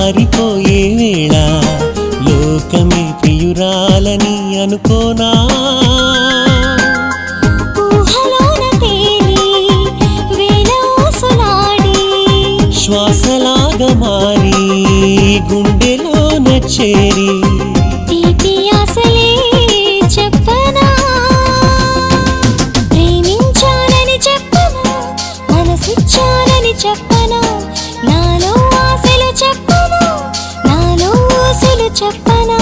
మారిపోయే వేళ లోకమే ప్రియురాలని అనుకోనా ఊహలోన తేలి వేల ఊసులాడి శ్వాసలాగా మారి గుండెలోన చేరి తీపి ఆశలే చెప్పనా ప్రేమించాలని చెప్పనా మనసిచ్చాలని చెప్పనా నాలో ఆశలు చెప్పనా నాలో ఊసులు చెప్పనా